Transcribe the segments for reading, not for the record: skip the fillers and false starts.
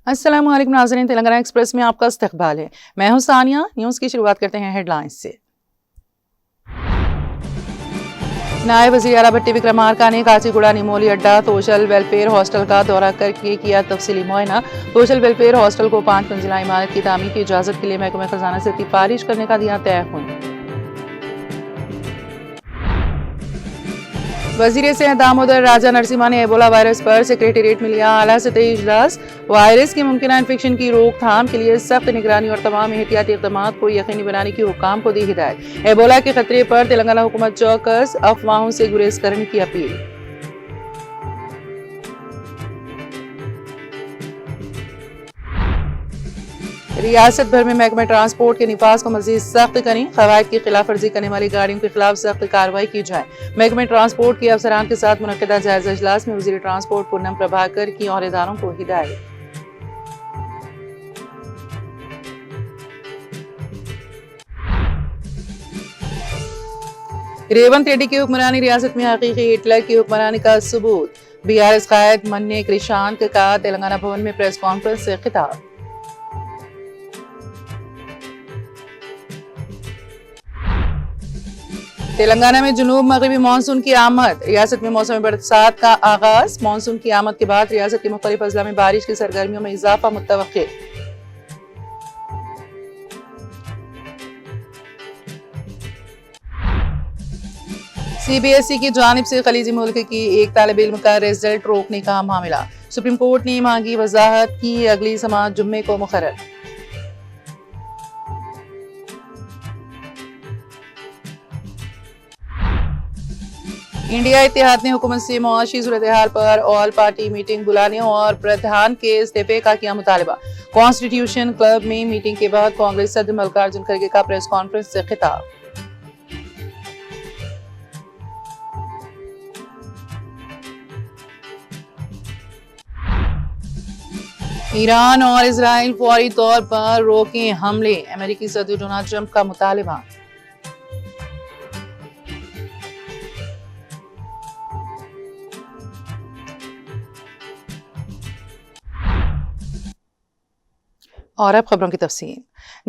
अस्सलाम वालेकुम नाज़रीन, तेलंगाना एक्सप्रेस में आपका इस्तकबाल है। मैं हूं सानिया। न्यूज़ की शुरुआत करते हैं हेडलाइंस से। नायब वज़ीर आला भट्टी विक्रमार्का ने काचीगुड़ा निमोली अड्डा सोशल वेलफेयर हॉस्टल का दौरा करके किया तफसीली मुआयना। सोशल वेलफेयर हॉस्टल को 5 मंजिला इमारत की तामीर की इजाज़त के लिए महकमे खजाना से सिफारिश करने का दिया तयख़ुन। वज़ीर सेहत दामोदर राजा नरसिम्हा ने एबोला वायरस पर सेक्रेटेरिएट में लिया आला सतही इजलास। वायरस की मुमकिना इन्फेक्शन की रोकथाम के लिए सख्त निगरानी और तमाम एहतियाती इक़दामात को यकीनी बनाने की हुक्काम को दी हिदायत। एबोला के खतरे पर तेलंगाना हुकूमत चौकस, अफवाहों से गुरेज करने की अपील। रियासत भर में महकमा ट्रांसपोर्ट के निफाज को मजीद सख्त करें। क़वायद की खिलाफ वर्जी करने वाली गाड़ियों के खिलाफ सख्त कार्रवाई की जाए। महकमा ट्रांसपोर्ट के अफसरान के साथ मुनक्किदा जायजा इजलास में वज़ीर ट्रांसपोर्ट पूनम प्रभाकर की औहदेदारों को हिदायत। रेवंत रेड्डी की हुक्मरानी रियासत में हकीकी हिटलर की हुक्मरानी का सबूत। BRS कायद मन्ने कृषांक का तेलंगाना भवन में प्रेस कॉन्फ्रेंस से खिताब। तेलंगाना में जुनूब मगरबी मानसून की आमद। रियासत में मौसम बरसात का आगाज। मानसून की आमद के बाद रियासत के मुख्तलिफ अजला में बारिश की सरगर्मियों में इजाफा मुतवक्किल। CBSE की जानिब से खलीजी मुल्क की एक तालिब इल्म का रिजल्ट रोकने का मामला। सुप्रीम कोर्ट ने मांगी वजाहत की अगली समाअत जुम्मे को मुकर्रर। इंडिया इत्तेहाद ने हुकूमत से मुआशी सूरत-ए-हाल पर ऑल पार्टी मीटिंग बुलाने और प्रधान के इस्तीफे का किया मुतालबा। कॉन्स्टिट्यूशन क्लब में मीटिंग के बाद कांग्रेस सदर मल्लिकार्जुन खड़गे का प्रेस कॉन्फ्रेंस से खिताब। ईरान और इजराइल फौरी तौर पर रोकें हमले। अमेरिकी सदर डोनाल्ड ट्रंप का मुतालबा। और अब खबरों की तफसील।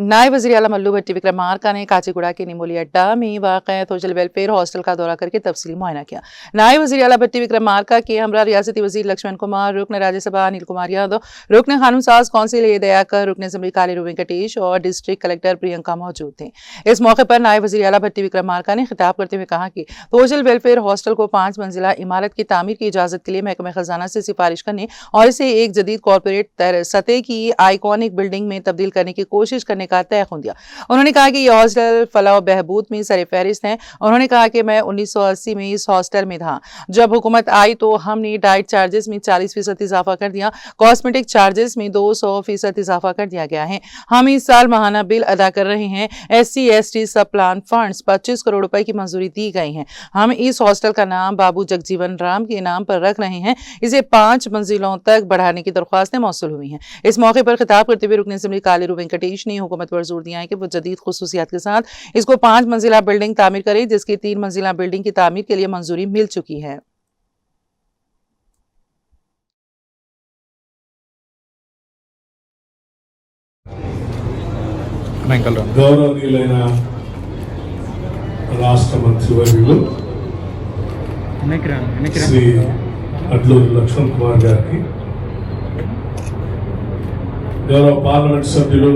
नायब वज़ीर आला मल्लू भट्टी विक्रमार्का ने काचीगुड़ा के निमोली अड्डा में वाक़या सोशल वेलफेयर हॉस्टल का दौरा करके तफसीली मुआयना किया। नायब वज़ीर आला भट्टी विक्रमार्का के हमरा रियासती वज़ीर लक्ष्मण कुमार, रुकन राज्यसभा अनिल कुमार यादव, रुकन कानून साज कौंसिल ए दयाकर, रुकन असम्बली कालीरू वेंकटेश और डिस्ट्रिक्ट कलेक्टर प्रियंका मौजूद थे। इस मौके पर नायब वज़ीर आला भट्टी विक्रमार्का ने खिताब करते हुए कहा कि सोशल वेलफेयर हॉस्टल को 5 मंजिला इमारत की तामीर की इजाज़त के लिए महकमा खजाना से सिफारिश करने और इसे एक जदीद कॉरपोरेट सतह की आइकॉनिक बिल्डिंग में तब्दील करने की कोशिश करने का तयख़ुन दिया। उन्होंने कहा कि यह हॉस्टल फलाह बहबूद में सर फहरिस्त है। उन्होंने कहा कि मैं 1980 में इस हॉस्टल में था। जब हुकूमत आई तो हमने डाइट चार्जेस में 40% इजाफा कर दिया। कॉस्मेटिक चार्जेस में 200% इजाफा कर दिया गया है। हम इस साल माहाना बिल अदा कर रहे हैं। SC/ST सब प्लान फंड्स 25 करोड़ रुपए की मंजूरी दी गई है। हम इस हॉस्टल का नाम बाबू जगजीवन राम के नाम पर रख रहे हैं। इसे 5 मंजिलों तक बढ़ाने की दरख्वास्तें मौसूल हुई हैं। इस मौके पर खिताब करते हुए रुकन असम्बली कालीरू वेंकटेश ने हुकूमत पर जोर दिया है कि वो जदीद खुसूसियात के साथ इसको 5 मंजिला बिल्डिंग तामीर करे, जिसकी 3 मंजिला बिल्डिंग की तामीर के लिए मंजूरी मिल चुकी है। గౌరవనీయులైన రాష్ట్ర మంత్రివర్యులు శ్రీ అడ్లూరి లక్ష్మణ్ కుమార్ గారికి, గౌరవ పార్లమెంట్ సభ్యులు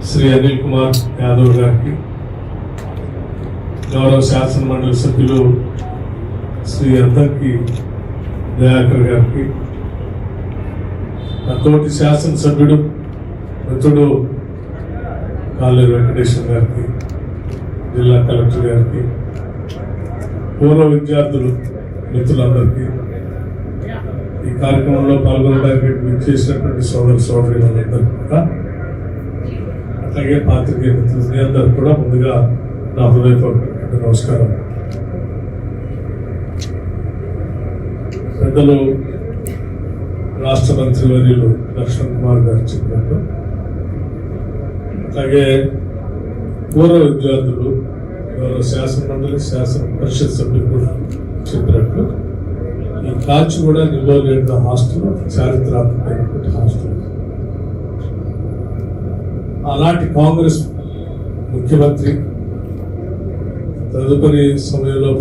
శ్రీ అనిల్ కుమార్ యాదవ్ గారికి, గౌరవ శాసన మండలి సభ్యులు శ్రీ అద్దంకి దయాకర్ గారికి, తోటి శాసనసభ్యుడు మిత్రుడు కాలేరు వెంకటేశ్వర గారికి, జిల్లా కలెక్టర్ గారికి, పూర్వ విద్యార్థులు మిత్రులందరికీ, ఈ కార్యక్రమంలో పాల్గొనడానికి చేసినటువంటి సోదరులందరికీ కూడా, అట్లాగే పాత్రికేయ మిత్రులు అందరూ కూడా ముందుగా నా హృదయపూర్వక నమస్కారం. పెద్దలు రాష్ట్ర మంత్రివర్యులు లక్ష్మణ్ కుమార్ గారు చెప్పినట్టు, అలాగే పూర్వ విద్యార్థులు గౌరవ శాసన మండలి శాసన పరిషత్ సభ్యులు కూడా చెప్పినట్టు, ఈ కాచిగూడ నిల్వలేని హాస్టల్ చారిత్రాత్మకమైనటువంటి హాస్టల్. ఆనాటి కాంగ్రెస్ ముఖ్యమంత్రి తదుపరి సమయంలో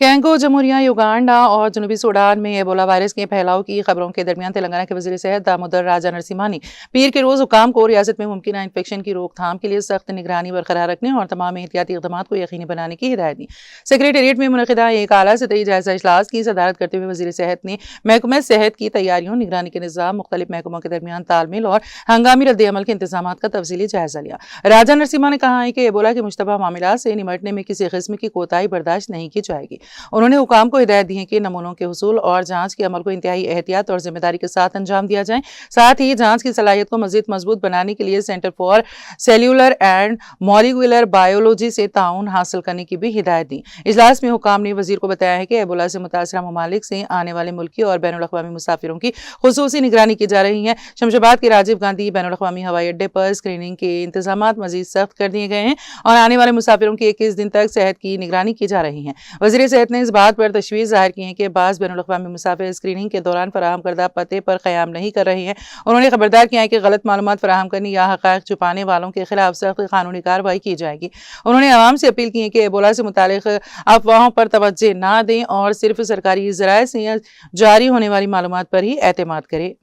कैंगो, जमहूरिया युगांडा और जनूबी सूडान में एबोला वायरस के फैलाव की खबरों के दरमियान तेलंगाना के वज़ीर सेहत दामोदर राजा नरसिम्हा ने पीर के रोज हुकाम को रियासत में मुमकिन इन्फेक्शन की रोकथाम के लिए सख्त निगरानी बरकरार रखने और तमाम एहतियाती इक़दाम को यकीनी बनाने की हिदायत दी। सेक्रेटेरिएट में मुनक़िदा एक आला सतही जायजा इजलास की सदारत करते हुए वज़ीर सेहत ने महकमा सेहत की तैयारियों, निगरानी के निज़ाम, मुख्तलिफ महकमों के दरमियान तालमेल और हंगामी रद्द-ए-अमल के इंतजाम का तफसीली जायजा लिया। राजा नरसिम्हा ने कहा है कि एबोला के मुश्तबा मामलात से निमटने में किसी किस्म की कोताही बर्दाश्त नहीं की जाएगी। उन्होंने हुकाम को हिदायत दी है कि नमूनों के हुसूल और जांच के अमल को इंतहाई एहतियात और जिम्मेदारी के साथ अंजाम दिया जाए। साथ ही जांच की सलाहियत को मजीद मजबूत बनाने के लिए centre for cellular and molecular biology से ताउन हासिल करने की भी हिदायत दी। इजलास में हुकाम ने वजीर को बताया है कि एबोला से मुतासरा ममालिक से आने वाले मुल्की और बैनुल अक़वामी मुसाफिरों की खुसूसी निगरानी की जा रही है। शमशाबाद के राजीव गांधी बैनुल अक़वामी हवाई अड्डे पर स्क्रीनिंग के इंतजाम मजीद सख्त कर दिए गए हैं और आने वाले मुसाफिरों की 21 दिन तक सेहत की निगरानी की जा रही है। वज़ीर सेहत ने इस बात पर तशवीश ज़ाहिर की है कि बाज़ बैनुल अक़वामी मुसाफिर स्क्रीनिंग के दौरान फराहम करदा पते पर क़याम नहीं कर रहे हैं। उन्होंने खबरदार किया है कि गलत मालूमात फराहम करने या हक़ाइक़ छुपाने वालों के खिलाफ सख्त कानूनी कार्रवाई की जाएगी। उन्होंने आवाम से अपील की है कि एबोला से मुतालिक अफवाहों पर तवज्जो ना दें और सिर्फ सरकारी ज़राए से जारी होने वाली मालूमात पर ही एतमाद करें।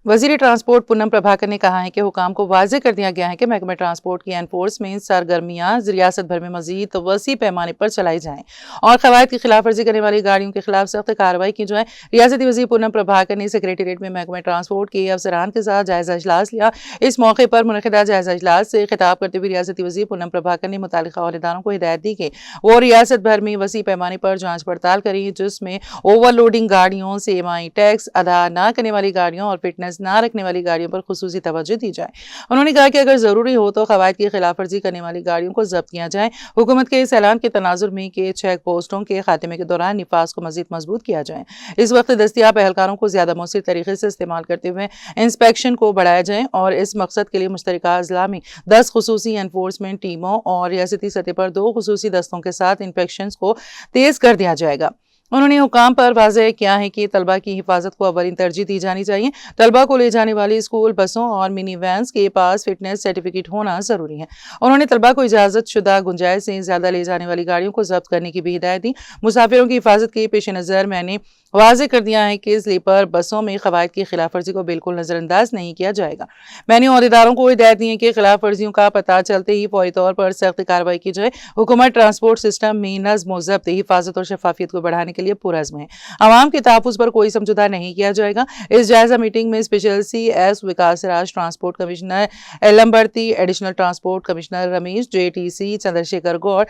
वज़ीर ट्रांसपोर्ट पूनम प्रभाकर ने कहा है कि हुकाम को वाज़ेह कर दिया गया है कि महकमा ट्रांसपोर्ट की एनफोर्समेंट सरगर्मियाँ रियासत भर में मज़ीद वसी पैमाने पर चलाई जाएँ और क़वायद की खिलाफ वर्जी करने वाली गाड़ियों के खिलाफ सख्त कार्रवाई की जाए। रियासती वज़ीर पूनम प्रभाकर ने सेक्रेटेरिएट में महकमा ट्रांसपोर्ट के अफसरान के साथ जायजा इजलास लिया। इस मौके पर मुनक़िदा जायजा इजलास से खिताब करते हुए रियासती वज़ीर पूनम प्रभाकर ने मुतालिका अहदेदारों को हिदायत दी कि वो रियासत भर में वसी पैमाने पर जाँच पड़ताल करें, जिसमें ओवरलोडिंग गाड़ियों, CMI टैक्स अदा न करने वाली गाड़ियों और फिटनेस ना रखने वाली गाड़ियों पर खुसूसी तवज्जो दी जाए। उन्होंने कहा कि अगर जरूरी हो तो क़वायद की खिलाफ वर्जी करने वाली गाड़ियों को जब्त किया जाए। हुकूमत के इस ऐलान के तनाजुर में कि चेक पोस्टों के खात्मे के दौरान निफाज को मजीद मजबूत किया जाए। इस वक्त दस्तियाब एहलकारों को ज्यादा मौसर तरीके से इस्तेमाल करते हुए इंस्पेक्शन को बढ़ाया जाए और इस मकसद के लिए मुश्तरका अज़ला में 10 खुसूसी एनफोर्समेंट टीमों और रियासती सतह पर 2 खुसूसी दस्तों के साथ इंस्पेक्शन को तेज कर दिया जाएगा। उन्होंने हुकाम पर वाज़ेह किया है कि तलबा की हिफाजत को अव्वलीन तरजीह दी जानी चाहिए। तलबा को ले जाने वाली स्कूल बसों और मिनी वैन्स के पास फिटनेस सर्टिफिकेट होना ज़रूरी है। उन्होंने तलबा को इजाज़त शुदा गुंजाइश से ज़्यादा ले जाने वाली गाड़ियों को जब्त करने की भी हिदायत दी। मुसाफिरों की हिफाजत के पेश नज़र मैंने वाज़ेह कर दिया है कि स्लीपर बसों में क़वायद की खिलाफ वर्जी को बिल्कुल नज़रअंदाज नहीं किया जाएगा। मैंने अहदेदारों को हिदायत दी है कि खिलाफ वर्जियों का पता चलते ही फौरी तौर पर सख्त कार्रवाई की जाए। हुकूमत ट्रांसपोर्ट सिस्टम में नज़्म व ज़ब्त, हिफाजत और शफाफियत को बढ़ाने के लिए पुरज़्म है। आवाम के तहफ़्फ़ुज़ पर कोई समझौता नहीं किया जाएगा। इस जायजा मीटिंग में special CS Vikas Raj, transport commissioner Elambarthi, additional transport commissioner Ramesh, JTC Chandrashekar Goud,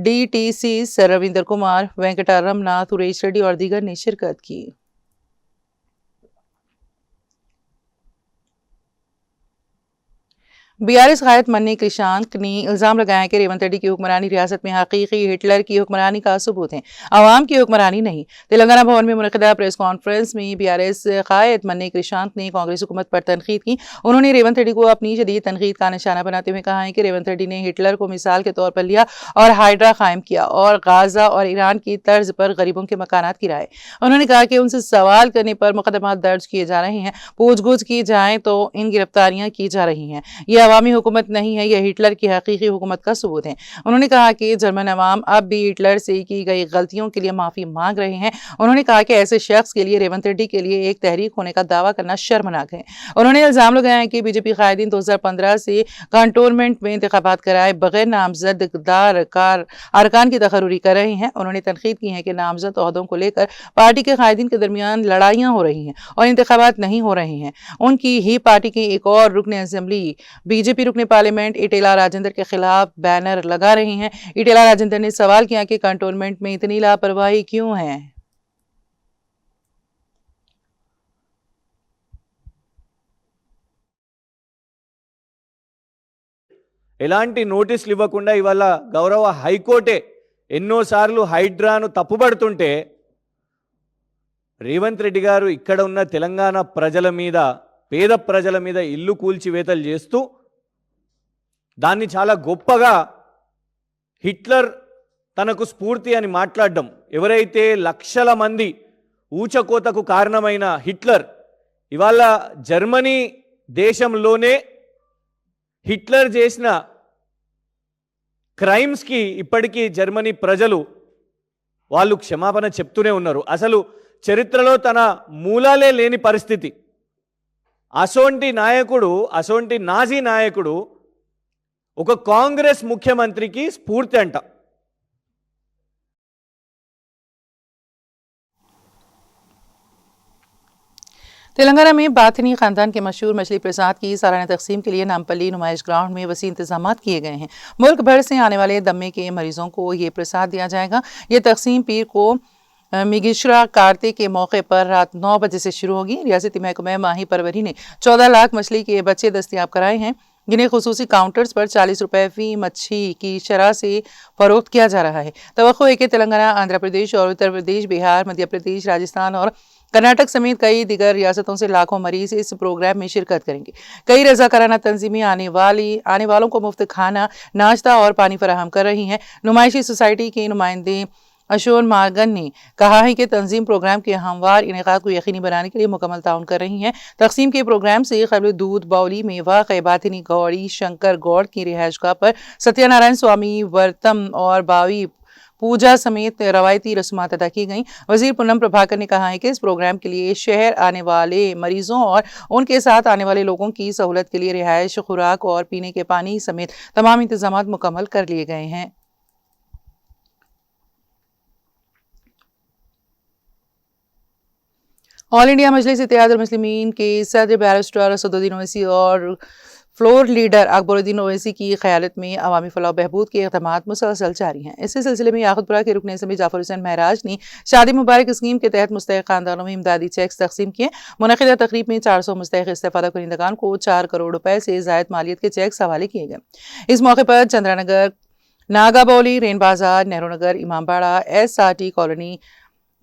DTC sir Ravindra Kumar, Venkataraman, Suresh Reddy और दीगर ने शिरकत की। BRS कायद मन्नी कृषांक ने इल्ज़ाम लगाया कि रेवंत रेड्डी की हुक्मरानी रियासत में हकीकी हिटलर की हुक्मरानी का सबूत है, आवाम की हुक्मरानी नहीं। तेलंगाना भवन में मुनक़िदा प्रेस कॉन्फ्रेंस में BRS कायद मन्नी कृषांक ने कांग्रेस हुकूमत पर तनकीद की। उन्होंने रेवंत रेड्डी को अपनी शदीद तनकीद का निशाना बनाते हुए कहा है कि रेवंत रेड्डी ने हिटलर को मिसाल के तौर पर लिया और हाइड्रा कायम किया और गाजा और ईरान की तर्ज पर गरीबों के मकानात गिराए। उन्होंने कहा कि उनसे सवाल करने पर मुकदमा दर्ज किए जा रहे हैं, पूछगछ की जाए तो इन गिरफ्तारियां की जा रही हैं। यह अवामी हुकूमत नहीं है, यह हिटलर की हकीकी हुकूमत का सबूत है। उन्होंने कहा कि जर्मन अवाम अब भी हिटलर से की गई गलतियों के लिए माफ़ी मांग रहे हैं। उन्होंने कहा कि ऐसे शख्स के लिए रेवंत रेड्डी के लिए एक तहरीक होने का दावा करना शर्मनाक है। उन्होंने इल्ज़ाम लगाया है कि BJP कायदीन 2015 से कंटोनमेंट में इंतखाबात कराए बगैर नामजद अरकान की तकर्री कर रहे हैं। उन्होंने तनकीद की है कि नामजद ओहदों को लेकर पार्टी के कायदीन के दरमियान लड़ाइयाँ हो रही हैं और इंतखाबात नहीं हो रहे हैं। उनकी ही पार्टी के एक और रुकन असेंबली BJP रुकन पार्लियामेंट इटेला राजेंद्र के खिलाफ बैनर लगा रहे हैं। इटेला राजेंद्र ने सवाल किया कि कंटोनमेंट में इतनी लापरवाही क्यों है। ఎలాంటి నోటీసులు ఇవ్వకుండా ఇవాళ గౌరవ హైకోర్టే ఎన్నోసార్లు హైడ్రాను తప్పుపడుతుంటే రేవంత్ రెడ్డి గారు ఇక్కడ ఉన్న తెలంగాణ ప్రజల మీద, పేద ప్రజల మీద ఇల్లు కూల్చివేతలు చేస్తూ దాన్ని చాలా గొప్పగా హిట్లర్ తనకు స్ఫూర్తి అని మాట్లాడడం, ఎవరైతే లక్షల మంది ఊచకోతకు కారణమైన హిట్లర్ ఇవాళ జర్మనీ దేశంలోనే హిట్లర్ చేసిన క్రైమ్స్కి ఇప్పటికీ జర్మనీ ప్రజలు వాళ్ళు క్షమాపణ చెప్తూనే ఉన్నారు. అసలు చరిత్రలో తన మూలాలే లేని పరిస్థితి. అసోంటి నాయకుడు, అసోంటి నాజీ నాయకుడు ఒక కాంగ్రెస్ ముఖ్యమంత్రికి స్ఫూర్తి అంట. तेलंगाना में बाथिनी खानदान के मशहूर मछली प्रसाद की सालाना तकसीम के लिए नामपल्ली नुमाइश ग्राउंड में वसी इंतजाम किए गए हैं। मुल्क भर से आने वाले दमे के मरीजों को ये प्रसाद दिया जाएगा। ये तकसीम पीर को मिगिश्रा कार्तिक के मौके पर रात 9 बजे से शुरू होगी। रियासती महकमा माही परवरी ने 14 लाख मछली के बच्चे दस्तयाब कराए हैं, जिन्हें खुसूसी काउंटर्स पर 40 रुपए फी मच्छी की शरह से फरोख्त किया जा रहा है। तवक्को है कि तेलंगाना, आंध्र प्रदेश और उत्तर प्रदेश, बिहार, मध्य प्रदेश, राजस्थान और कर्नाटक समेत कई दिगर रियासतों से लाखों मरीज इस प्रोग्राम में शिरकत करेंगे। कई रजाकाराना तंजीमें आने वालों को मुफ्त खाना, नाश्ता और पानी फराहम कर रही हैं। नुमाइशी सोसाइटी के नुमाइंदे अशोन मार्गन ने कहा है कि तंजीम प्रोग्राम के हमवार इनेकाद को यकीनी बनाने के लिए मुकम्मल ताउन कर रही हैं। तकसीम के प्रोग्राम से कबल दूध, बाउली, मेवा, बाथिनी गौड़ी शंकर गौड़ की रिहायशगाह पर सत्यनारायण स्वामी व्रतम और बावी पूजा समेत रवायती रस्मात अदा की गई। वजीर पूनम प्रभाकर ने कहा है कि इस प्रोग्राम के लिए शहर आने वाले मरीजों और उनके साथ आने वाले लोगों की सहूलत के लिए रिहायश, खुराक और पीने के पानी समेत तमाम इंतजाम मुकम्मल कर लिए गए हैं। ऑल इंडिया मजलिस इत्तेहादुल मुस्लिमीन के सदर बैरिस्टर असदुद्दीन ओवैसी और फ्लोर लीडर अकबरुद्दीन ओवैसी की क़यादत में अवामी फलाह बहबूद के इक़दामात मुसलसल जारी हैं। इसी सिलसिले में याकुतपुरा के रुकन असम्बली जाफर हुसैन महराज ने शादी मुबारक स्कीम के तहत मुस्तहिक़ ख़ानदानों में इमदादी चेक्स तकसीम किए। मुनक़िदा तक़रीब में 400 मुस्तहिक़ इस्तेफ़ादा कुनिंदगान को 4 करोड़ रुपए से ज़ायद मालियत के चेक्स हवाले किए गए। इस मौके पर चंद्रानगर, नागाबौली, रेन बाजार, Nehru Nagar, Imambara, SRT colony,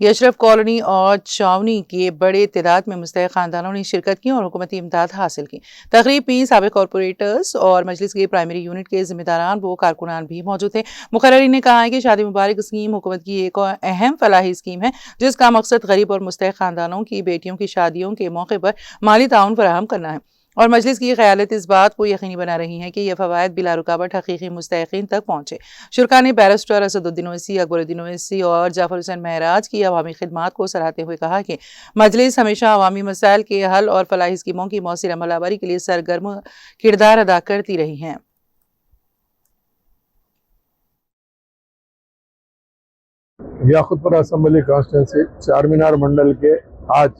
यशरफ colony और चावनी के बड़े तादाद में मुस्तहिक़ ख़ानदानों ने शिरकत की और हुकूमती इमदाद हासिल की। तक़रीब में साबिक़ कॉरपोरेटर्स और मजलिस के प्राइमरी यूनिट के ज़िम्मेदारान व कारकुनान भी मौजूद थे। मुक़र्रिरीन ने कहा है कि शादी मुबारक स्कीम हुकूमत की एक अहम फलाही स्कीम है, जिसका मकसद गरीब और मुस्तहिक़ ख़ानदानों की बेटियों की शादियों के मौके पर माली ताउन फराहम करना है। और मजलिस की क़यादत इस बात को यकीनी बना रही है कि यह फ़वाइद बिला रुकावट हकीकी मुस्तहिक़ीन तक पहुँचे। शुरका ने बैरिस्टर असदुद्दीन ओवैसी, अकबरुद्दीन ओवैसी और जाफर हुसैन महराज की अवामी खिदमात को सराहते हुए कहा कि मजलिस हमेशा अवामी मसाइल के हल और फलाही स्कीमों की मौसर अमलावरी के लिए सरगर्म किरदार अदा करती रही हैं। याकुतपुरा असम्बली कॉन्स्टिट्यूंसी चारमीनार मंडल के आज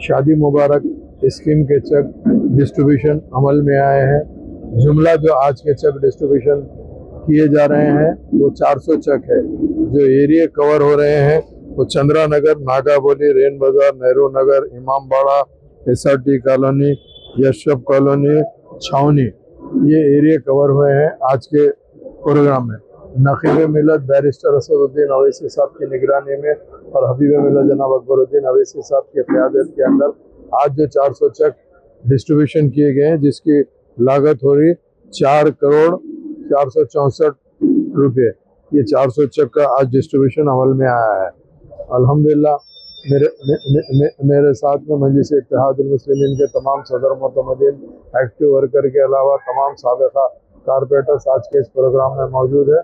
शादी मुबारक स्कीम के चेक डिस्ट्रीब्यूशन अमल में आए हैं। जुमला जो आज के चेक डिस्ट्रीब्यूशन किए जा रहे हैं वो 400 चेक है। जो एरिया कवर हो रहे हैं वो चंद्रा नगर, नागाबोली, रेन बाजार, Nehru Nagar, Imambara, SRT colony, यशरफ colony, छावनी, ये एरिया कवर हुए हैं आज के प्रोग्राम में। नकीब मिलत बैरिस्टर असदुद्दीन ओवैसी साहब की निगरानी में और हबीब मिलत जनाब अकबरुद्दीन ओवैसी साहब की क़यादत के अंदर आज जो 400 चेक डिस्ट्रीब्यूशन किए गए हैं, जिसकी लागत हो रही 4 करोड़ 464 रुपये। ये 400 चेक का आज डिस्ट्रीब्यूशन अमल में आया है। अल्हम्दुलिल्लाह मेरे साथ में मजलिस इत्तेहादुल मुस्लिमीन के तमाम सदर मोतमदीन, एक्टिव वर्कर के अलावा तमाम साबिक़ा कारपोरेटर्स आज के इस प्रोग्राम में मौजूद है।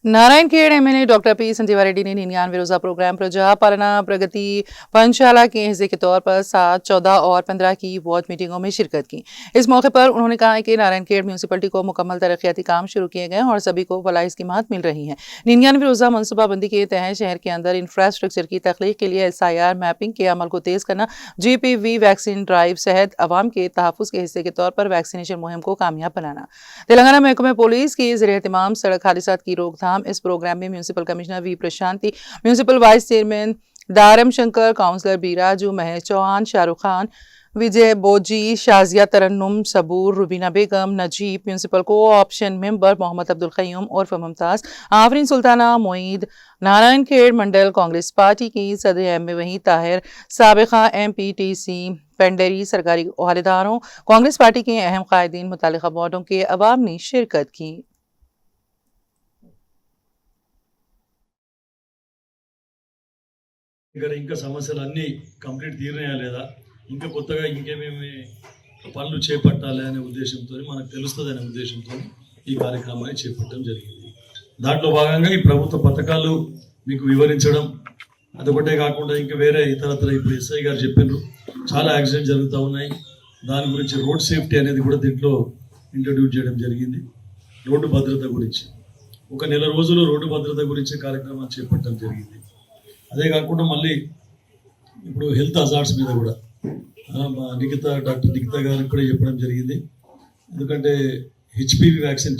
Narayankhed MLA doctor P Sanjeeva Reddy ने 99वें रोज़ा प्रोग्राम प्रजा पालना प्रगति पंचशाला के हिस्से के तौर पर 7, 14 और 15 की वार्ड मीटिंगों में शिरकत की। इस मौके पर उन्होंने कहा कि नारायणखेड़ म्यूनसिपलिटी को मुकम्मल तरक्याती काम शुरू किए गए और सभी को फलाही स्कीमात मिल रही हैं। 99वें रोज़ा मनसूबाबंदी के तहत शहर के अंदर इंफ्रास्ट्रक्चर की तख्लीक के लिए SIR मैपिंग के अमल को तेज़ करना, GPV वैक्सीन ड्राइव सेहत अवाम के तहफ़्फ़ुज़ के हिस्से के तौर पर वैक्सीनेशन मुहिम को कामयाब बनाना। तेलंगाना महकमा पुलिस के ज़ेर एहतमाम सड़क हादसात की रोकथाम। इस प्रोग्राम में municipal commissioner V Prashanthi, municipal vice chairman Daram Shankar, councillor B Raju, Mahesh Chauhan, Shahrukh Khan, Vijay Boji, Shazia Tarannum, Saboor, Rubina Begum, Najeeb, municipal co option member Mohammad Abdul Qayyum और Mumtaz, Afreen Sultana, Moid, Narayankhed mandal Congress party की सदर एम वहीं ताहिर, साबिक़ा MPTC पेंडेरी, सरकारी ओहदेदारों, कांग्रेस पार्टी के अहम कायदीन, मुतालिका वार्डों के अवाम ने शिरकत की। ఇక్కడ ఇంకా సమస్యలు అన్నీ కంప్లీట్ తీరినాయా లేదా, ఇంకా కొత్తగా ఇంకేమేమి పనులు చేపట్టాలి అనే ఉద్దేశంతో, మనకు తెలుస్తుంది అనే ఉద్దేశంతో ఈ కార్యక్రమాన్ని చేపట్టడం జరిగింది. దాంట్లో భాగంగా ఈ ప్రభుత్వ పథకాలు మీకు వివరించడం, అదొకటే కాకుండా ఇంకా వేరే ఇతరత్ర ఇప్పుడు SI గారు చెప్పినారు చాలా యాక్సిడెంట్ జరుగుతూ ఉన్నాయి, దాని గురించి రోడ్ సేఫ్టీ అనేది కూడా దీంట్లో ఇంట్రడ్యూస్ చేయడం జరిగింది. రోడ్డు భద్రత గురించి ఒక నెల రోజులు రోడ్డు భద్రత గురించి కార్యక్రమాలు చేపట్టడం జరిగింది. అదే కాకుండా మళ్ళీ ఇప్పుడు హెల్త్ హజార్డ్స్ మీద కూడా డాక్టర్ నిఖిత గారికి కూడా చెప్పడం జరిగింది. ఎందుకంటే HPV vaccine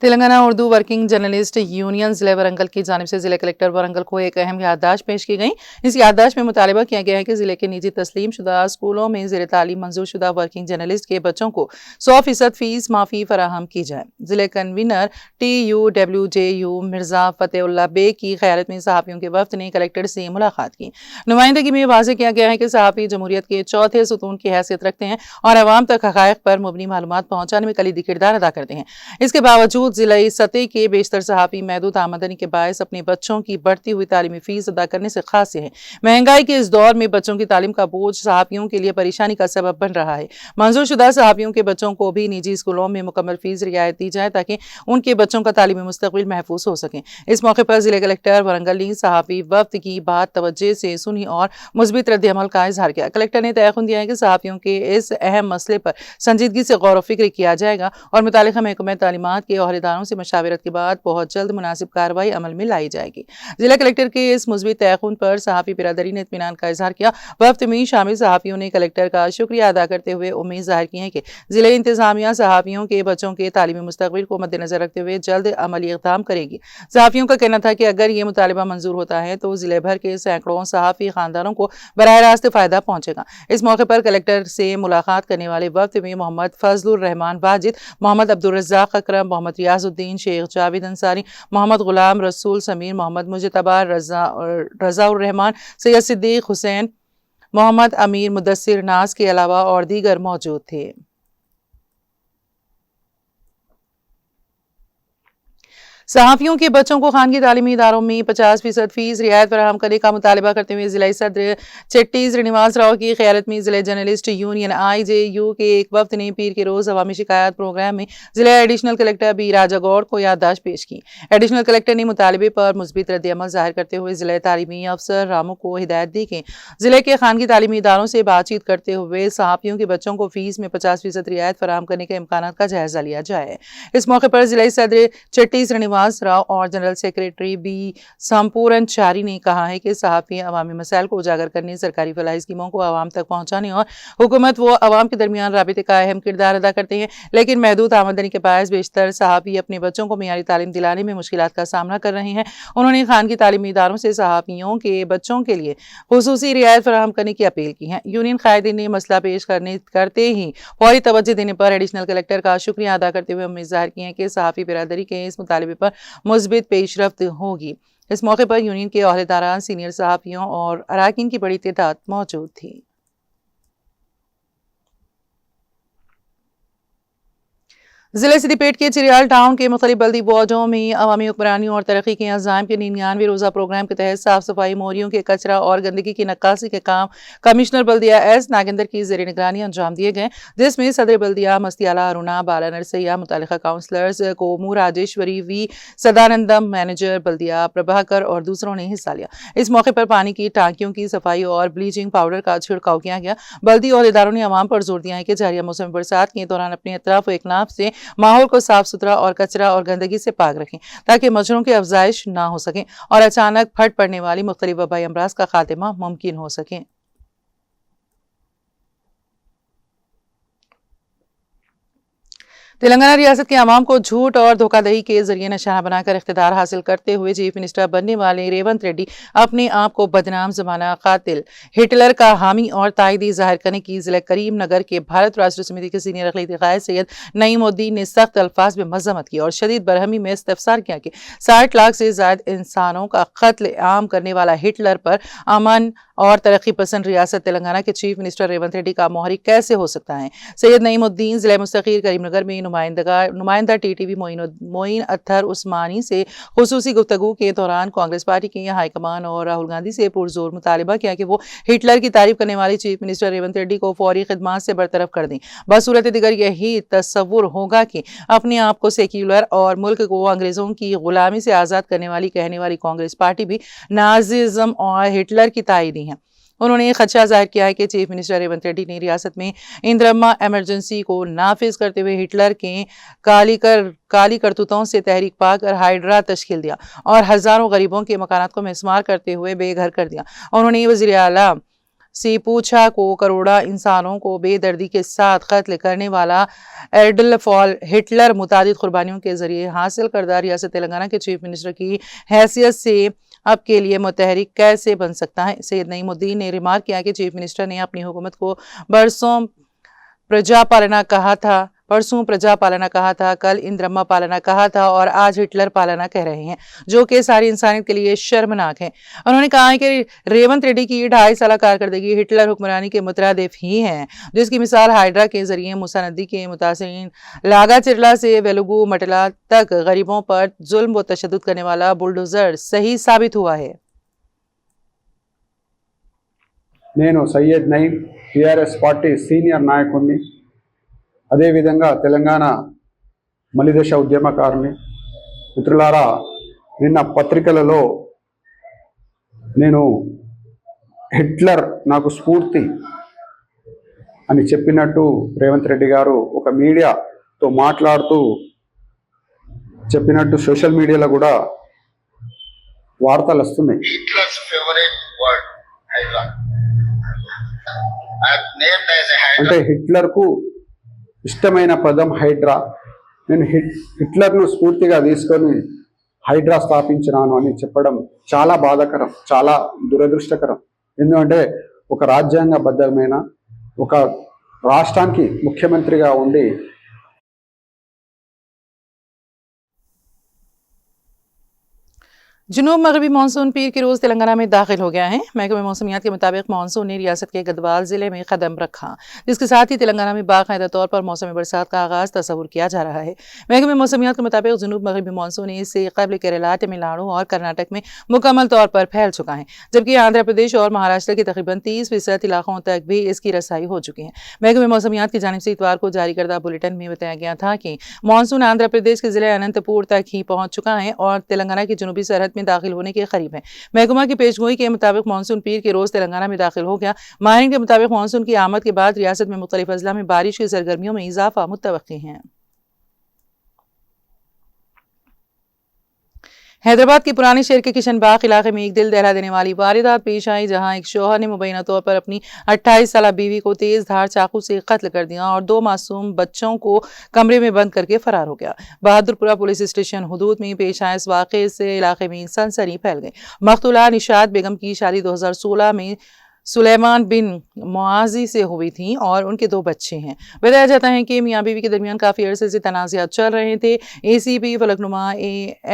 Telangana Urdu working journalist union जिले वारंगल की जानिब से जिला कलेक्टर वारंगल को एक अहम याददाश्त पेश की गई। इस याददाश्त में मुतालबा किया गया है कि जिले के निजी तस्लीम शुदा स्कूलों में ज़ेर तालीम मंजूर शुदा वर्किंग जर्नलिस्ट के बच्चों को 100% फीस माफ़ी फराहम की जाए। जिले कन्वीनर TUWJU मिर्जा फतेहुल्लाह बेग की क़यादत में सहाफ़ियों के वफ़द ने कलेक्टर से मुलाकात की। नुमाइंदगी में वाज़ेह किया गया है कि सहाफ़ी जमहूरियत के चौथे सुतून की हैसियत रखते हैं और अवाम तक हक़ाइक़ पर मुबनी मालूमात पहुँचाने में कलीदी किरदार अदा करते हैं। इसके बावजूद जिलाई सतह के बेशतर सहाफ़ी महदूद आमदनी के बायस अपने बच्चों की बढ़ती हुई तालीमी फीस अदा करने से खासे हैं। महंगाई के इस दौर में बच्चों की तालीम का बोझ सहाफ़ियों के लिए परेशानी का सबब बन रहा है। मंजूर शुदा सहाफ़ियों के बच्चों को भी निजी स्कूलों में मुकम्मल फीस रियायत दी जाए ताकि उनके बच्चों का तालीमी मुस्तक़बिल महफूज हो सके। इस मौके पर जिले कलेक्टर वारंगल ने सहाफ़ी वफ़द की बात तवज्जो से सुनी और मुस्बित रद्द-ए-अमल का इजहार किया। कलेक्टर ने तयक़ुन दिया है कि सहाफ़ियों के इस अहम मसले पर संजीदगी से गौर व फिक्र किया जाएगा और मुतालिका महकमा तालीमात के ओहदेदारों से मशावरत के बाद बहुत जल्द मुनासिब कार्रवाई अमल में लाई जाएगी। जिला कलेक्टर के इस मुस्बित तयक़ुन पर सहाफ़ी बिरादरी ने इत्मीनान का इजहार किया। वफ़द में शामिल सहाफ़ियों ने कलेक्टर का शुक्रिया अदा करते हुए उम्मीद ज़ाहिर की है कि जिले इंतज़ामिया सहाफ़ियों के बच्चों के तालीमी मुस्तक़बिल को मद्देनज़र रखते हुए जल्द अमली इक़दाम करेगी। सहाफ़ियों का कहना था कि अगर ये मुतालिबा मंजूर होता है तो जिले भर के सैकड़ों सहाफ़ी ख़ानदानों को बराह रास्त फ़ायदा पहुँचेगा। इस मौके पर कलेक्टर से मुलाकात करने वाले वफ़द में मोहम्मद फजलुर रहमान वाजिद, मोहम्मद अब्दुल रज़्ज़ाक़ अकरम, मोहम्मद रियाज़ुद्दीन शेख, जावेद अंसारी, मोहम्मद गुलाम रसूल, समीर, मोहम्मद मुजतबा, रज़ाउर रहमान, सैयद सिद्दीक हुसैन, मोहम्मद अमीर, मुदस्सिर नाज के अलावा और दीगर मौजूद थे। सहाफ़ियों के बच्चों को खानगी तालीमी इदारों में 50% फीस रियायत फराहम करने का मुतालबा करते हुए जिला सदर चट्टी श्रीनिवास राव की क़यादत में जिला जर्नलिस्ट यूनियन IJU के एक वफ़द ने पीर के रोज़ अवामी शिकायत प्रोग्राम में जिला एडिशनल कलेक्टर B राजा गौड़ को याददाश्त पेश की। एडिशनल कलेक्टर ने मुतालबे पर मुस्बित रद्द-ए-अमल ज़ाहिर करते हुए जिला तालीमी अफसर रामू को हिदायत दी कि जिले के खानगी तालीमी इदारों से बातचीत करते हुए सहाफ़ियों के बच्चों को फीस में 50% रियायत फराहम करने के इम्कानात का जायज़ा लिया जाए। इस मौके पर जिला सदर चट्टी श्रीनिवास राव और जनरल सेक्रेटरी B संपूर्णचारी ने कहा है कि सहाफ़ी अवामी मसाइल को उजागर करने, सरकारी फलाही स्कीमों को आवाम तक पहुँचाने और हुकूमत व अवाम के दरमियान राबिते का अहम किरदार अदा करते हैं, लेकिन महदूद आमदनी के बायस बेशतर सहाफ़ी अपने बच्चों को मियारी तालीम दिलाने में मुश्किलात का सामना कर रहे हैं। उन्होंने खानगी तालीमी इदारों से सहाफ़ियों के बच्चों के लिए खुसूसी रियायत फराहम करने की अपील की है। यूनियन कायदीन ने मसला पेश करते ही फौरी तवज्जो देने पर एडिशनल कलेक्टर का शुक्रिया अदा करते हुए उम्मीद ज़ाहिर की है कि सहाफ़ी बिरादरी के इस मुतालबे पर मुस्बित पेशरफ्त होगी। इस मौके पर यूनियन के ओहदेदारान, सीनियर सहाफ़ियों और अराकीन की बड़ी तादाद मौजूद थी। जिले सिद्दीपेट के चिरियाल टाउन के मुख्तलिफ बल्दी वार्डों में अवामी हुक्मरानी और तरक्की के इंतज़ाम के 99वें रोज़ा प्रोग्राम के तहत साफ़ सफाई, मोरियों के कचरा और गंदगी की नक्कासी के काम कमिश्नर बल्दिया S नागेंद्र की ज़ेर निगरानी अंजाम दिए गए, जिसमें सदर बल्दिया मस्तियाला अरुणा, बाला नरसैया, मुतालिका councillors Komu Rajeshwari V Sadanandam, manager बल्दिया प्रभाकर और दूसरों ने हिस्सा लिया। इस मौके पर पानी की टांकियों की सफाई और ब्लीचिंग पाउडर का छिड़काव किया गया। बल्दी ओहदेदारों ने अवाम पर जोर दिया है कि जारिया मौसम बरसात के दौरान अपने अतराफ व इकनाफ से माहौल को साफ सुथरा और कचरा और गंदगी से पाक रखें ताकि मच्छरों की अफजाइश ना हो सके और अचानक फट पड़ने वाली मुख्तलिफ वबाई अमराज का खात्मा मुमकिन हो सके। तेलंगाना रियासत के अवाम को झूठ और धोखाधड़ी के जरिए निशाना बनाकर इख्तिदार हासिल करते हुए चीफ मिनिस्टर बनने वाले रेवंत रेड्डी अपने आप को बदनाम जमाना कातिल हिटलर का हामी और ताइदी जाहिर करने की जिला करीम नगर के भारत राष्ट्र समिति के सीनियर अक़लीती क़ायद सैयद नईमुद्दीन ने सख्त अल्फाज में मज़म्मत की और शदीद बरहमी में इस्तफसार किया कि 60 लाख से ज़ायद इंसानों का कत्ल आम करने वाला हिटलर पर अमन और तरक्की पसंद रियासत तेलंगाना के चीफ मिनिस्टर रेवंत रेड्डी का मोहरी कैसे हो सकता है। सैयद नईमुद्दीन जिला मुस्तकीर करीमनगर में नुमाइंदा टीटीवी मोइन अत्थर उस्मानी से खुसूसी गुफ्तगू के दौरान कांग्रेस पार्टी के हाईकमान और राहुल गांधी से पुरजोर मुतालिबा किया कि वो हिटलर की तारीफ करने वाले चीफ मिनिस्टर रेवंत रेड्डी को फौरी खिदमात से बरतरफ कर दें। बसूरत दिगर यही तस्वुर होगा कि अपने आप को सेक्युलर और मुल्क को अंग्रेजों की गुलामी से आज़ाद करने वाली कहने वाली कांग्रेस पार्टी भी नाज़िज़्म और हिटलर की ताईदी है। उन्होंने खदशा जाहिर किया है कि चीफ मिनिस्टर रेवंत रेड्डी ने रियासत में इंदिरम्मा एमरजेंसी को नाफिज करते हुए हिटलर के काली करतूतों से तहरीक पाकर हाइड्रा तश्कील दिया और हजारों गरीबों के मकानात को मिस्मार करते हुए बेघर कर दिया। उन्होंने वज़ीर आला से पूछा को करोड़ा इंसानों को बेदर्दी के साथ कत्ल करने वाला एडल्फ हिटलर मुतादिद कुर्बानियों के जरिए हासिल करदा रियासत तेलंगाना के चीफ मिनिस्टर की हैसियत से अब के लिए मुतहरिक कैसे बन सकता है। सैयद नईमुद्दीन ने रिमार्क किया कि चीफ मिनिस्टर ने अपनी हुकूमत को परसों प्रजा पालना कहा था, कल इंदिरम्मा पालना कहा था और आज हिटलर पालना कह रहे हैं, जो कि सारी इंसानियत के लिए शर्मनाक है। उन्होंने कहा है कि रेवंत रेड्डी की 2.5 साल कारकर्दगी हिटलर हुक्मरानी के मुतरादिफ ही है, जिसकी मिसाल हाइड्रा के जरिए मूसा नदी के मुतासिरीन लागा चिरला से वेलुगु मटला तक गरीबों पर जुल्म व तशद्दुद करने वाला बुलडोजर सही साबित हुआ है। నేను Syed Naeem TRS party senior నాయకుడిని, అదేవిధంగా తెలంగాణ మలిదశ ఉద్యమకారుని. మిత్రులారా, నిన్న పత్రికలలో నేను హిట్లర్ నాకు స్ఫూర్తి అని చెప్పినట్టు రేవంత్ రెడ్డి గారు ఒక మీడియాతో మాట్లాడుతూ చెప్పినట్టు సోషల్ మీడియాలో కూడా వార్తలు వస్తున్నాయి. Hitler's favorite word, Hydra. Named as a Hydra. అంటే హిట్లర్కు ఇష్టమైన పదం హైడ్రా. నేను హిట్లర్ను స్ఫూర్తిగా తీసుకొని హైడ్రా స్థాపించినాను అని చెప్పడం చాలా బాధాకరం, చాలా దురదృష్టకరం. ఎందుకంటే ఒక రాజ్యాంగబద్ధమైన ఒక రాష్ట్రానికి ముఖ్యమంత్రిగా ఉండి जुनूब मगरबी मानसून पीर के रोज़ तेलंगाना में दाखिल हो गया है। महकमे मौसमियात के मुताबिक मानसून ने रियासत के गदवाल ज़िले में कदम रखा, जिसके साथ ही तेलंगाना में बाकायदा तौर पर मौसम बरसात का आगाज़ तस्वुर किया जा रहा है। महकमे मौसमियात के मुताबिक जुनूब मगरबी मानसून इससे कबल केरला, तमिलनाडु और कर्नाटक में मुकम्मल तौर पर फैल चुका है, जबकि आंध्र प्रदेश और महाराष्ट्र के तकरीबन 30% इलाकों तक भी इसकी रसाई हो चुकी है। महकमे मौसमियात की जानिब से इतवार को जारी करदा बुलेटिन में बताया गया था कि मानसून आंध्र प्रदेश के ज़िले अनंतपुर तक ही पहुँच चुका है और तेलंगाना की जनूबी सरहद में दाखिल होने के करीब है। महकमा की पेशगोई के मुताबिक मानसून पीर के रोज तेलंगाना में दाखिल हो गया। माहिरीन के मुताबिक मानसून की आमद के बाद रियासत में मुख्तलिफ अजला में बारिश की सरगर्मियों में इजाफा मुतवक्की है। हैदराबाद के पुराने शहर के किशन बाग इलाके में एक दिल दहला देने वाली वारदात पेश आई, जहां एक शौहर ने मुबैना तौर पर अपनी 28 साला बीवी को तेज धार चाकू से कत्ल कर दिया और 2 मासूम बच्चों को कमरे में बंद करके फरार हो गया। बहादुरपुरा पुलिस स्टेशन हुदूद में पेश आए इस वाक़े से इलाके में सनसनी फैल गई। मकतूला निशात बेगम की शादी 2016 में सुलेमान बिन मुआजी से हुई थी और उनके 2 बच्चे हैं। बताया जाता है कि मियाँ बीवी के दरमियान काफ़ी अरसे से तनाज़ात चल रहे थे। ACP फलकनुमा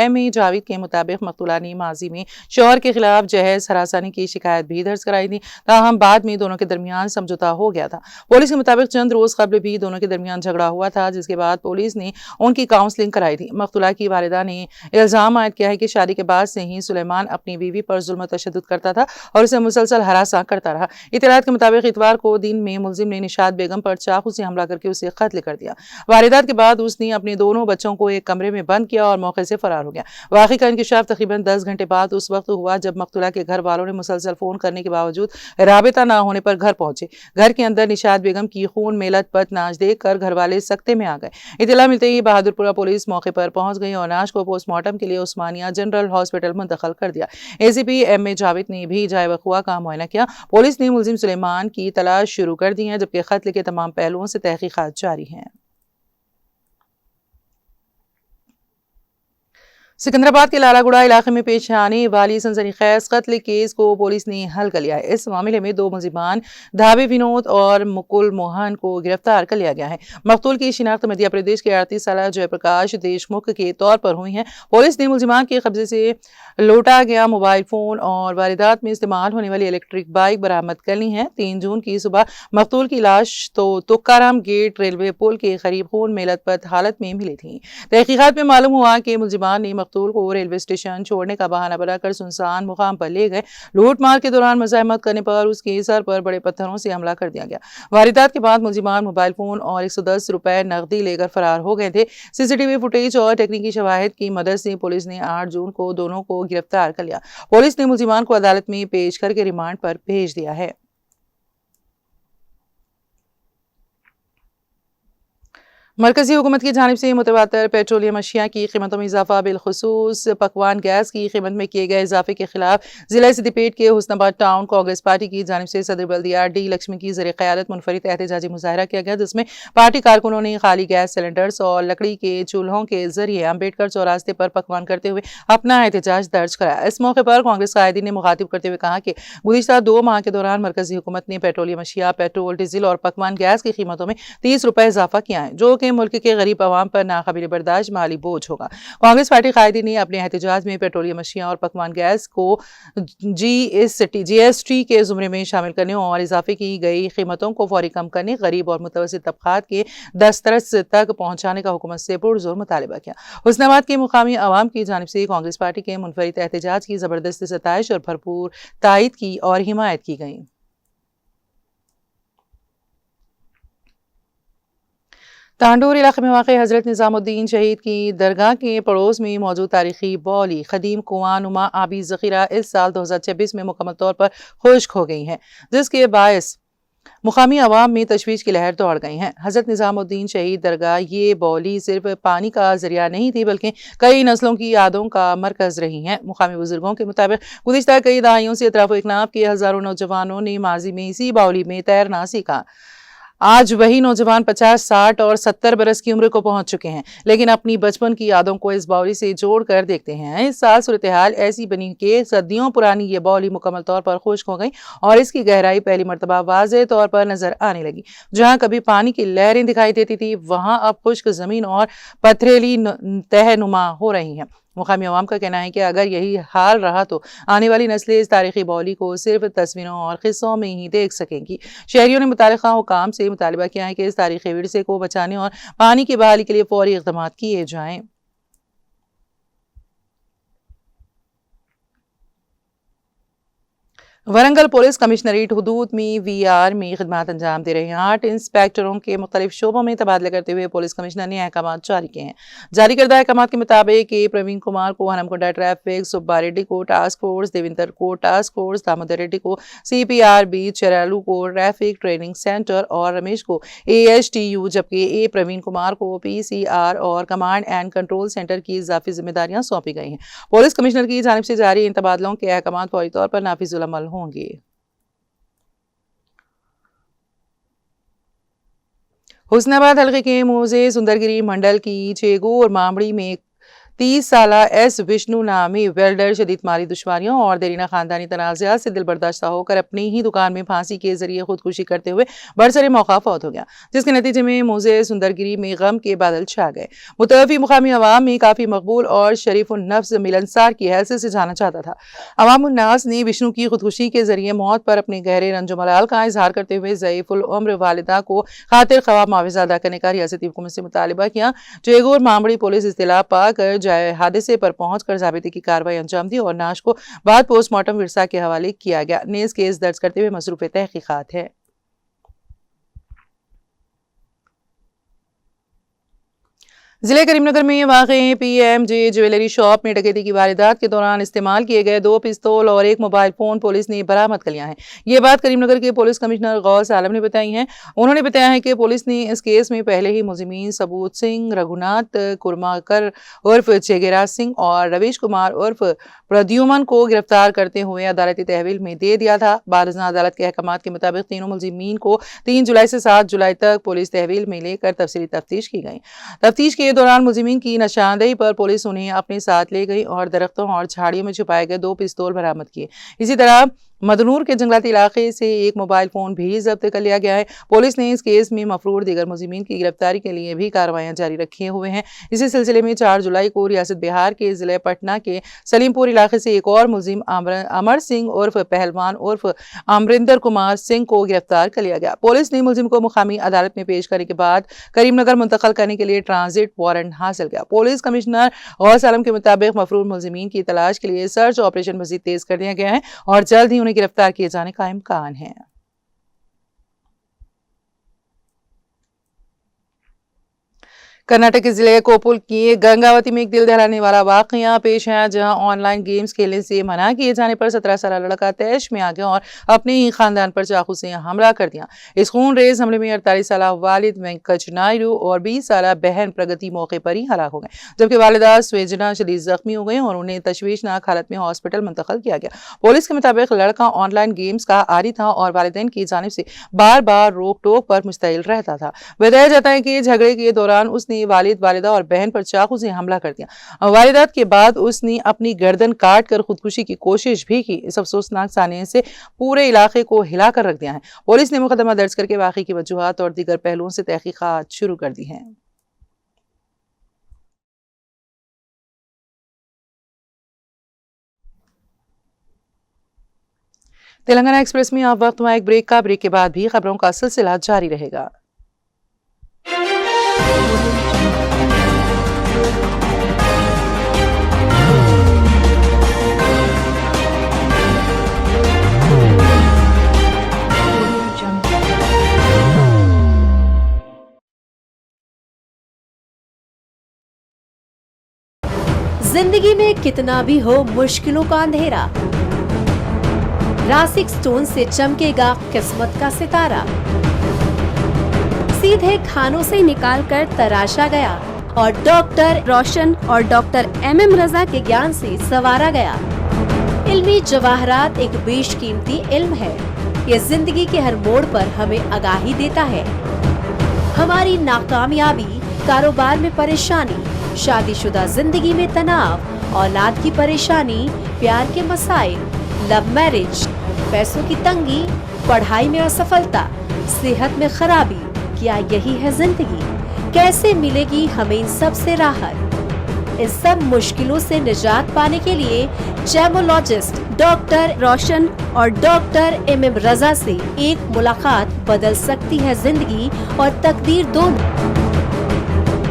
MA जावेद के मुताबिक मकतूला ने माजी में शौहर के खिलाफ जहेज हरासानी की शिकायत भी दर्ज कराई थी, ताहम बाद में दोनों के दरमियान समझौता हो गया था। पुलिस के मुताबिक चंद रोज़ कबल भी दोनों के दरमियान झगड़ा हुआ था, जिसके बाद पुलिस ने उनकी काउंसलिंग कराई थी। मकतूला की वालिदा ने इल्ज़ाम आयद किया है कि शादी के बाद से ही सुलेमान अपनी बीवी पर जुल्म तशद्दुद करता था और उसे मुसलसल हरासा करता रहा। इत्तलात के मुताबिक इतवार को दिन में मुलजिम ने निशात बेगम पर चाकू से हमला करके उसे कत्ल कर दिया। वारदात के बाद उसने अपने दोनों बच्चों को एक कमरे में बंद किया और मौके से फरार हो गया। वाक़ई का इंकशाफ तकरीबन 10 घंटे बाद उस वक्त हुआ जब मकतूला के घर वालों ने मुसलसल फोन करने के बावजूद राबिता ना होने पर घर पहुंचे। घर के अंदर निशात बेगम की खून में लथपथ नाश देख कर घर वाले सख्ते में आ गए। इत्तला मिलते ही बहादुरपुरा पुलिस मौके पर पहुंच गई और नाश को पोस्टमार्टम के लिए उस्मानिया जनरल हॉस्पिटल मुंतकिल कर दिया। ACP MA जावेद ने भी जाए वक़ुआ का मुआयना किया। पुलिस ने मुलजिम सुलेमान की तलाश शुरू कर दी है, जबकि कत्ल के तमाम पहलुओं से तहकीकात जारी हैं। सिकंदराबाद के लालागुड़ा इलाके में पेश आने वाली सनसनीखेज कत्ल केस को पुलिस ने हल कर लिया है। इस मामले में 2 मुलजिमान धाबे विनोद और मुकुल मोहन को गिरफ्तार कर लिया गया है। मकतूल की शिनाख्त मध्य प्रदेश के 38 साल जयप्रकाश देशमुख के तौर पर हुई है। पुलिस ने मुलजिमान के कब्जे से लौटा गया मोबाइल फोन और वारदात में इस्तेमाल होने वाली इलेक्ट्रिक बाइक बरामद कर ली है। 3 जून की सुबह मकतूल की लाश तो तुकाराम गेट रेलवे पुल के करीब खून में लथपथ हालत में मिली थी। तहकीकात में मालूम हुआ कि मुलजिमान ने मकतूल को रेलवे स्टेशन छोड़ने का बहाना बनाकर सुनसान मुकाम पर ले गए। लूट मार के दौरान मज़ाहमत करने पर उसके सर पर बड़े पत्थरों से हमला कर दिया गया। वारदात के बाद मुलजिमान मोबाइल फोन और 110 रुपए नकदी लेकर फरार हो गए थे। सीसीटीवी फुटेज और टेक्निकी शवाहिद की मदद से पुलिस ने 8 जून को दोनों को गिरफ्तार कर लिया। पुलिस ने मुलजिमान को अदालत में पेश करके रिमांड पर भेज दिया है। मरकजी हुकूमत की जानिब से मुतवातर पेट्रोलियम अशिया की कीमतों में इजाफा, बिलखुसूस पकवान गैस की कीमत में किए गए इजाफे के खिलाफ जिला सिद्दीपेट के हुस्नाबाद टाउन कांग्रेस पार्टी की जानिब से सदर बल्दिया डी लक्ष्मी की ज़रिए क़यादत मुनफरिद एहतजाजी मुजाहरा किया गया, जिसमें पार्टी कारकुनों ने खाली गैस सिलेंडर्स और लकड़ी के चूल्हों के जरिए अम्बेडकर चौरास्ते पर पकवान करते हुए अपना एहतजाज दर्ज कराया। इस मौके पर कांग्रेस कायदीन ने मुखातिब करते हुए कहा कि गुज़िश्ता 2 माह के दौरान मरकजी हुकूमत ने पेट्रोलियम अशिया, पेट्रोल, डीजल और पकवान गैस की कीमतों में 30 रुपए इजाफा किया है, जो कि मुल्क के गरीब अवाम पर नाकाबिल बर्दाश्त माली बोझ होगा। कांग्रेस पार्टी कायदीन ने अपने एहतजाज में पेट्रोलियम अशिया और पकवान गैस को जीएसटी के जुमरे में शामिल करने और इजाफे की गई कीमतों को फौरी कम करने, गरीब और मुतवस्सित तबकात के दस्तरस तक पहुंचाने का हुकूमत से पुरजोर मुतालबा किया। हुस्नाबाद के मुकामी अवाम की जानिब से कांग्रेस पार्टी के मुनफरिद एहतजाज की जबरदस्त सताइश और भरपूर तायद की और हिमायत की गई। तांडूर इलाके में वाक़ हज़रत निज़ामुद्दीन शहीद की दरगाह के पड़ोस में मौजूद तारीखी बौली क़दीम कुआं नुमा आबी ज़ख़ीरा इस साल 2026 में मुकम्मल तौर पर खुश्क हो गई हैं, जिसके बायस मुकामी अवाम में तशवीश की लहर दौड़ गई हैं। हज़रत निज़ामुद्दीन शहीद दरगाह ये बौली सिर्फ पानी का जरिया नहीं थी, बल्कि कई नस्लों की यादों का मरकज़ रही हैं। मुकामी बुजुर्गों के मुताबिक गुज़िश्ता कई दहाइयों से अतराफ़ इकनाब के हज़ारों नौजवानों ने माजी में इसी बौली में तैरना सीखा। आज वही नौजवान 50, 60 और 70 बरस की उम्र को पहुंच चुके हैं, लेकिन अपनी बचपन की यादों को इस बावली से जोड़ कर देखते हैं। इस साल सूरत हाल ऐसी बनी कि सदियों पुरानी ये बावली मुकम्मल तौर पर खुश्क हो गई और इसकी गहराई पहली मरतबा वाज़ेह तौर पर नजर आने लगी। जहां कभी पानी की लहरें दिखाई देती थी, वहां अब खुश्क जमीन और पथरीली तह नुमा हो रही हैं। मुकामी अवाम का कहना है कि अगर यही हाल रहा तो आने वाली नस्लें इस तारीखी बौली को सिर्फ तस्वीरों और किस्सों में ही देख सकेंगी। शहरियों ने मुतालिका हुकाम से मुतालबा किया है कि इस तारीखी विरसे को बचाने और पानी की बहाली के लिए फौरी इक़दाम किए जाएं। वरंगल पुलिस कमिश्नरेट हुदूद में वीआर में खिदमत अंजाम दे रहे हैं 8 इंस्पेक्टरों के मुख्तलिफ शोबों में तबादला करते हुए पुलिस कमिश्नर ने अहकाम जारी किए हैं। जारी करदा अहकाम के मुताबिक प्रवीण कुमार को हनमकुंडा ट्रैफिक, सुब्बा रेड्डी को टास्क फोर्स, देविंदर को टास्क फोर्स, दामोदर रेड्डी को CPRB, चरालू को ट्रैफिक ट्रेनिंग सेंटर और रमेश को ASTU, जबकि प्रवीण कुमार को PCR और कमांड एंड कंट्रोल सेंटर की इजाफी जिम्मेदारियां सौंपी गई हैं। पुलिस कमिश्नर की जानिब से जारी इन तबादलों के अहकाम फौरी तौर पर नाफिजुल अमल होंगे। हुस्नाबाद हल्के के मोजे सुंदरगिरी मंडल की चेगू और मामड़ी में 30 साला S विष्णु नामी वेल्डर शदीद माली दुश्वारियों और देरीना खानदानी तनाज़ात से दिल बर्दाश्ता होकर अपनी ही दुकान में फांसी के जरिए खुदकुशी करते हुए बरसरे मौका फौत हो गया, जिसके नतीजे में मोजे सुंदरगिरी में गम के बादल छा गए। मुतवफ़ी मुकामी अवाम में काफ़ी मकबूल और शरीफ-उन-नफ्स मिलनसार की हैसियत से जाना चाहता था। अवामुन्नास ने विष्णु की खुदकुशी के जरिए मौत पर अपने गहरे रंजो मलाल का इजहार करते हुए ज़ईफ़ुल उम्र वालिदा को खातिर ख़वाब मुआवज़ा अदा करने का रियासती हुकूमत से मुतालबा किया। चेगूर मामड़ी पुलिस इत्तला पाकर जाए हादसे पर पहुंचकर ज़ाबिते की कार्रवाई अंजाम दी और नाश को बाद पोस्टमार्टम विरसा के हवाले किया गया। नेज़ केस दर्ज करते हुए मसरूफ़ तहकीक़ात है। जिले करीमनगर में वाक़े PMJ ज्वेलरी शॉप में डकैती की वारदात के दौरान इस्तेमाल किए गए 2 पिस्तौल और 1 मोबाइल फ़ोन पुलिस ने बरामद कर लिया है। ये बात करीमनगर के पुलिस कमिश्नर गौस आलम ने बताई है। उन्होंने बताया है कि पुलिस ने इस केस में पहले ही मुलजिमीन सबूत सिंह, रघुनाथ कुरमाकर उर्फ चेगेरा सिंह और रवीश कुमार उर्फ प्रद्युमन को गिरफ्तार करते हुए अदालती तहवील में दे दिया था। बारज़ना अदालत के अहकाम के मुताबिक तीनों मुलजिमीन को 3 जुलाई से 7 जुलाई तक पुलिस तहवील में लेकर तफसीली तफ्तीश की गई। तफ्तीश के दौरान मुलजिमीन की निशानदेही पर पुलिस उन्हें अपने साथ ले गई और दरख्तों और झाड़ियों में छुपाए गए 2 पिस्तौल बरामद किए। इसी तरह मदनूर के जंगलाती इलाके से एक मोबाइल फोन भी जब्त कर लिया गया है। पुलिस ने इस केस में मफरूर दीगर मुलजिमीन की गिरफ्तारी के लिए भी कार्रवाइयां जारी रखे हुए हैं। इसी सिलसिले में 4 जुलाई को रियासत बिहार के जिले पटना के सलीमपुर इलाके से एक और मुलजिम अमर सिंह उर्फ पहलवान उर्फ अमरिंदर कुमार सिंह को गिरफ्तार कर लिया गया। पुलिस ने मुलजिम को मुकामी अदालत में पेश करने के बाद करीमनगर मुंतकिल करने के लिए ट्रांजिट वारंट हासिल किया। पुलिस कमिश्नर गौस आलम के मुताबिक मफरूर मुलजिमीन की तलाश के लिए सर्च ऑपरेशन मजीद तेज कर दिया गया है और जल्द ही उन्हें गिरफ्तार किए जाने का इम्कान है। कर्नाटक के जिले कोपुल की गंगावती में एक दिल दहलाने वाला वाकया पेश आया, जहां ऑनलाइन गेम्स खेलने से मना किए जाने पर 17 साल लड़का तैश में आ गया और अपने ही खानदान पर चाकू से हमला कर दिया। इस खूनरेज हमले में 48 साल वालिद वेंकट नायडू और 20 साल बहन प्रगति मौके पर ही हलाक हो गए, जबकि वालिदा स्वेजना शदीद जख्मी हो गई और उन्हें तशवीशनाक हालत में हॉस्पिटल मुंतकिल किया गया। पुलिस के मुताबिक लड़का ऑनलाइन गेम्स का आदी था और वालिदैन की जानिब से बार बार रोक टोक पर मुश्तइल रहता था। बताया जाता है कि झगड़े के दौरान उसने वालिद, वालिदा और बहन पर चाकू से हमला कर दिया। वालिदात के बाद उसने अपनी गर्दन काट कर खुदकुशी की कोशिश भी की। इस अफसोसनाक सानिए से पूरे इलाके को हिला कर रख दिया है। पुलिस ने मुकदमा दर्ज करके वाक़े की वजूहात और दीगर पहलुओं से तहकीकात शुरू कर दी हैं। तेलंगाना एक्सप्रेस में अब वक्त हुआ एक ब्रेक का। ब्रेक के बाद भी खबरों का सिलसिला जारी रहेगा। जिंदगी में कितना भी हो मुश्किलों का अंधेरा, रासिक स्टोन से चमकेगा किस्मत का सितारा। सीधे खानों से निकालकर तराशा गया और डॉक्टर रोशन और डॉक्टर MM रजा के ज्ञान से संवारा गया। इल्मी जवाहरात एक बेशकीमती इल्म है। ये जिंदगी के हर मोड़ पर हमें आगाही देता है। हमारी नाकामयाबी, कारोबार में परेशानी, शादीशुदा जिंदगी में तनाव, औलाद की परेशानी, प्यार के मसाइल, लव मैरिज, पैसों की तंगी, पढ़ाई में असफलता, सेहत में खराबी, क्या यही है जिंदगी? कैसे मिलेगी हमें इन सब से राहत? इस सब मुश्किलों से निजात पाने के लिए जेमोलॉजिस्ट डॉक्टर रोशन और डॉक्टर MM रजा से एक मुलाकात बदल सकती है जिंदगी और तकदीर दोनों।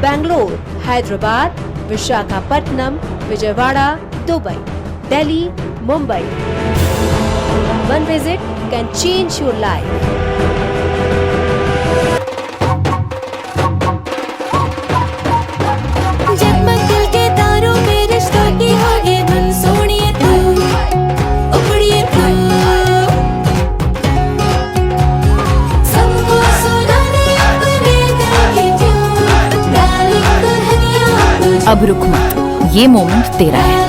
Bangalore, Hyderabad, Visakhapatnam, Vijayawada, Dubai, Delhi, Mumbai. One visit can change your life. जगमग दिल के तारों में रिश्तों की होगी धुन, सोनिए तू, उखड़िए तू, सबको सुनाने अपने दिल की ट्यून, डार्लिंग दुल्हनिया तुझे, अब रुक मत, ये मोमेंट तेरा है।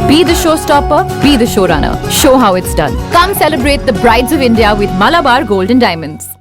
Be the showstopper, be the showrunner. Show how it's done. Come celebrate the Brides of India with Malabar Gold and Diamonds.